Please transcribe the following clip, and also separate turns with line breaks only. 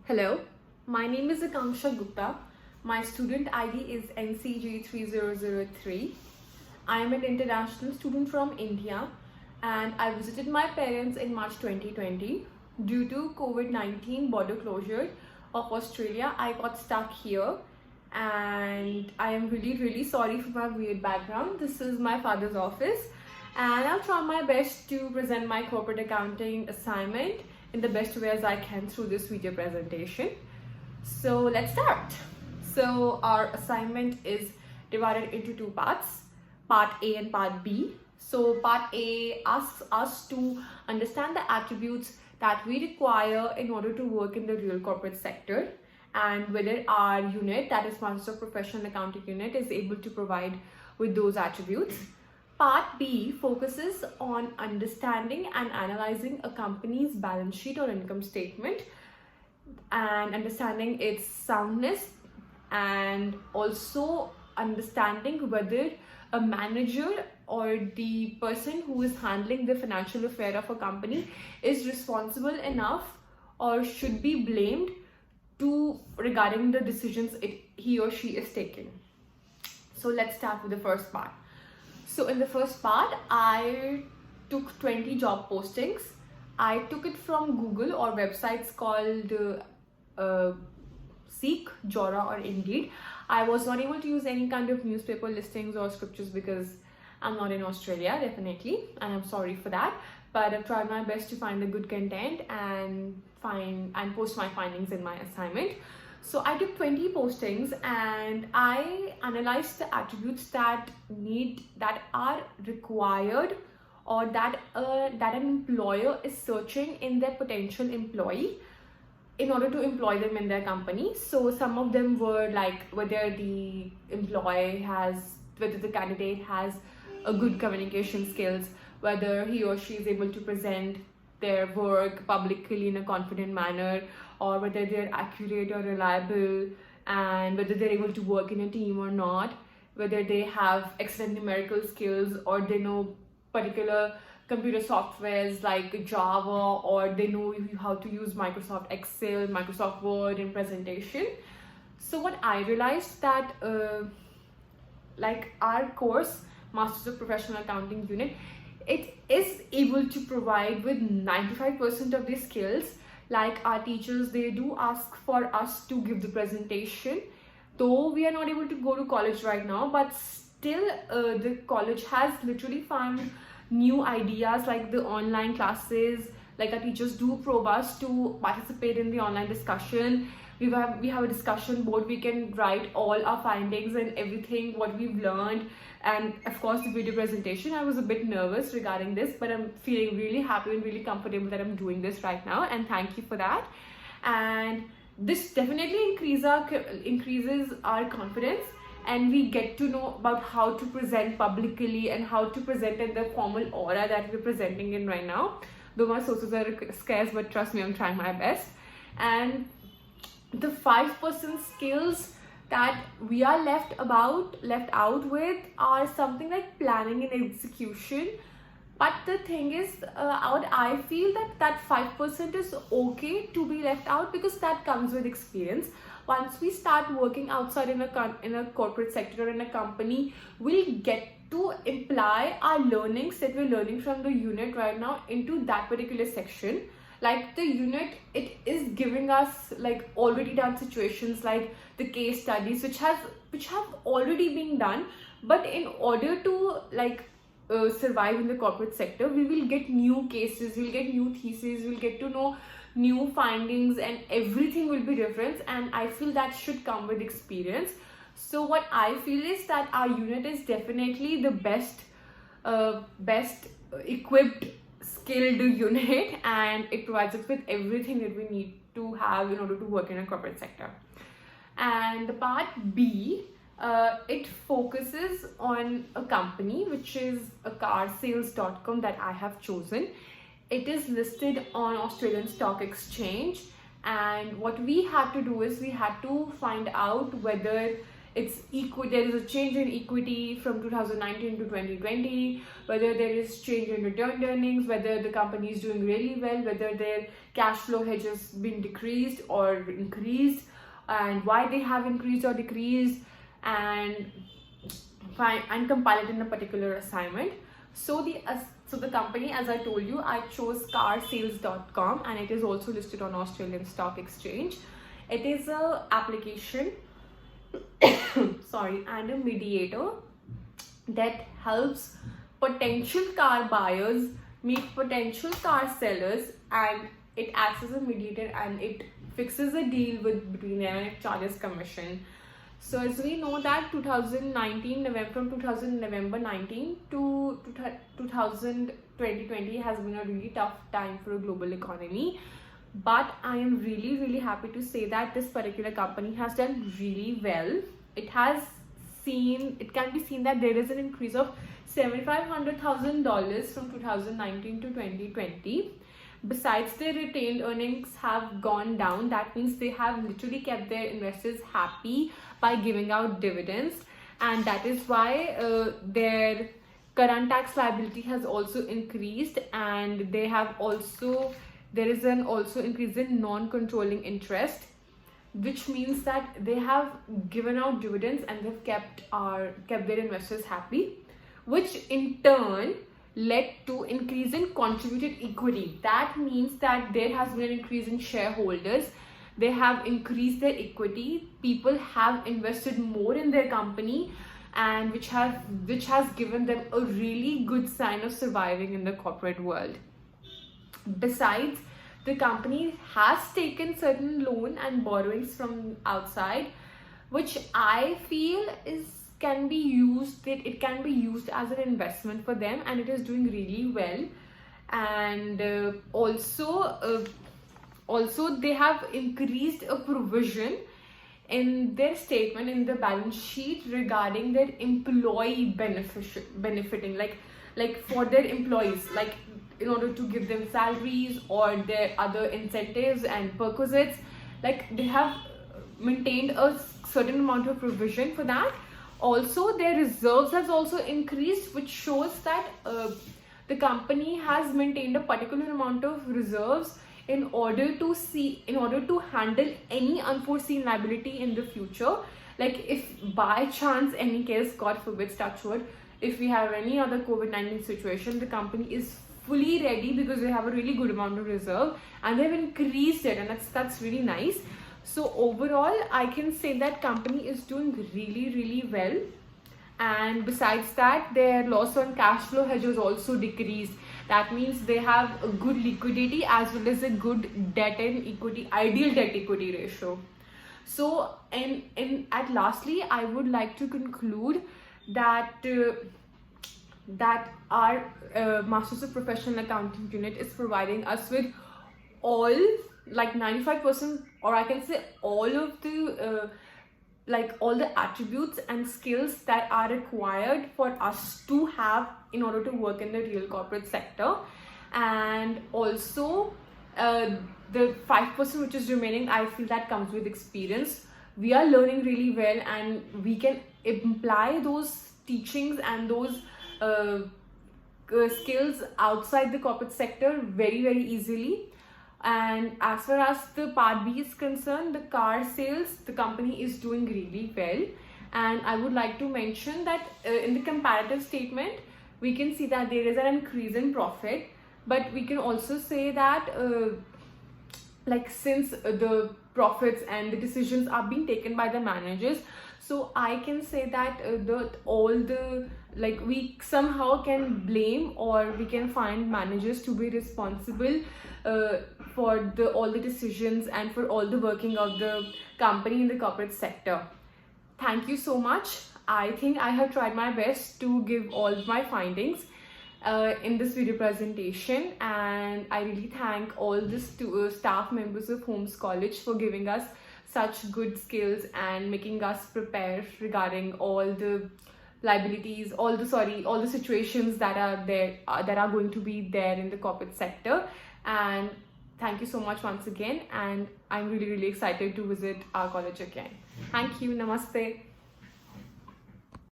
Hello, my name is Aakanksha Gupta. My student ID is NCG3003. I am an international student from India and I visited my parents in March 2020. Due to COVID-19 border closure of Australia, I got stuck here and I am really sorry for my weird background. This is my father's office and I'll try my best to present my corporate accounting assignment in the best way as I can through this video presentation. So let's start. So our assignment is divided into two parts, part A and part B. So part A asks us to understand the attributes that we require in order to work in the real corporate sector and whether our unit, that is Masters of Professional Accounting unit, is able to provide with those attributes. Part B focuses on understanding and analyzing a company's balance sheet or income statement and understanding its soundness, and also understanding whether a manager or the person who is handling the financial affair of a company is responsible enough or should be blamed regarding the decisions he or she is taking. So let's start with the first part. So in the first part, I took 20 job postings. I took it from Google or websites called Seek, Jora or Indeed. I was not able to use any kind of newspaper listings or scriptures because I'm not in Australia, definitely, and I'm sorry for that. But I've tried my best to find the good content and post my findings in my assignment. So I took 20 postings and I analyzed the attributes that are required or that an employer is searching in their potential employee in order to employ them in their company. So some of them were like whether the candidate has a good communication skills, whether he or she is able to present their work publicly in a confident manner, or whether they're accurate or reliable, and whether they're able to work in a team or not, whether they have excellent numerical skills or they know particular computer softwares like Java, or they know how to use Microsoft Excel, Microsoft Word in presentation. So what I realized that like our course, Masters of Professional Accounting unit, it is able to provide with 95% of these skills. Like our teachers, they do ask for us to give the presentation, though we are not able to go to college right now, but still the college has literally found new ideas like the online classes. Like our teachers do probe us to participate in the online discussion. We have a discussion board. We can write all our findings and everything what we've learned, and of course the video presentation. I was a bit nervous regarding this, but I'm feeling really happy and really comfortable that I'm doing this right now, and thank you for that. And this definitely increases our confidence, and we get to know about how to present publicly and how to present in the formal aura that we're presenting in right now. Though my sources are scarce, but trust me, I'm trying my best. And the 5% skills that we are left out with are something like planning and execution. But the thing is, I feel that 5% is okay to be left out because that comes with experience. Once we start working outside in a corporate sector or in a company, we'll get to apply our learnings that we're learning from the unit right now into that particular section. Like the unit, it is giving us like already done situations like the case studies which have already been done, but in order to survive in the corporate sector, we will get new cases, we'll get new theses, we'll get to know new findings, and everything will be different, and I feel that should come with experience. So what I feel is that our unit is definitely the best equipped, skilled unit, and it provides us with everything that we need to have in order to work in a corporate sector. And the part B, it focuses on a company which is a carsales.com that I have chosen. It is listed on Australian Stock Exchange, and what we had to do is we had to find out whether there is a change in equity from 2019 to 2020, whether there is change in retained earnings, whether the company is doing really well, whether their cash flow hedge has been decreased or increased, and why they have increased or decreased, and compile it in a particular assignment. So the company, as I told you, I chose carsales.com, and it is also listed on Australian Stock Exchange. It is a application and a mediator that helps potential car buyers meet potential car sellers, and it acts as a mediator and it fixes a deal between them, and it charges commission. So as we know that from 2019 to 2020 has been a really tough time for a global economy. But I am really happy to say that this particular company has done really well. It can be seen that there is an increase of $7,500,000 from 2019 to 2020. Besides, their retained earnings have gone down. That means they have literally kept their investors happy by giving out dividends, and that is why their current tax liability has also increased, and there is an also increase in non-controlling interest, which means that they have given out dividends and they've kept their investors happy, which in turn led to increase in contributed equity. That means that there has been an increase in shareholders. They have increased their equity. People have invested more in their company, and which has given them a really good sign of surviving in the corporate world. Besides, the company has taken certain loan and borrowings from outside, which I feel can be used as an investment for them, and it is doing really well. And also they have increased a provision in their statement in the balance sheet regarding their employee benefiting, like for their employees, like in order to give them salaries or their other incentives and perquisites. Like they have maintained a certain amount of provision for that. Also, their reserves has also increased, which shows that the company has maintained a particular amount of reserves in order to handle any unforeseen liability in the future. Like if by chance, any case, God forbid, touch wood, if we have any other COVID-19 situation, the company is fully ready because they have a really good amount of reserve and they've increased it, and that's really nice. So overall, I can say that company is doing really well. And besides that, their loss on cash flow hedge has also decreased. That means they have a good liquidity as well as a good debt and equity, ideal debt equity ratio. So lastly, I would like to conclude that our Masters of Professional Accounting unit is providing us with all, like 95%, or I can say all of the all the attributes and skills that are required for us to have in order to work in the real corporate sector. And also the 5% which is remaining, I feel that comes with experience. We are learning really well, and we can apply those teachings and those skills outside the corporate sector very easily. And as far as the part B is concerned, the car sales, the company is doing really well. And I would like to mention that in the comparative statement, we can see that there is an increase in profit, but we can also say that since the profits and the decisions are being taken by the managers, so I can say that we somehow can blame, or we can find managers to be responsible for all the decisions and for all the working of the company in the corporate sector. Thank you so much. I think I have tried my best to give all my findings in this video presentation, and I really thank all the staff members of Holmes College for giving us such good skills and making us prepare regarding all the liabilities, all the situations that are there, that are going to be there in the corporate sector. And thank you so much once again, and I'm really excited to visit our college again. Thank you. Namaste.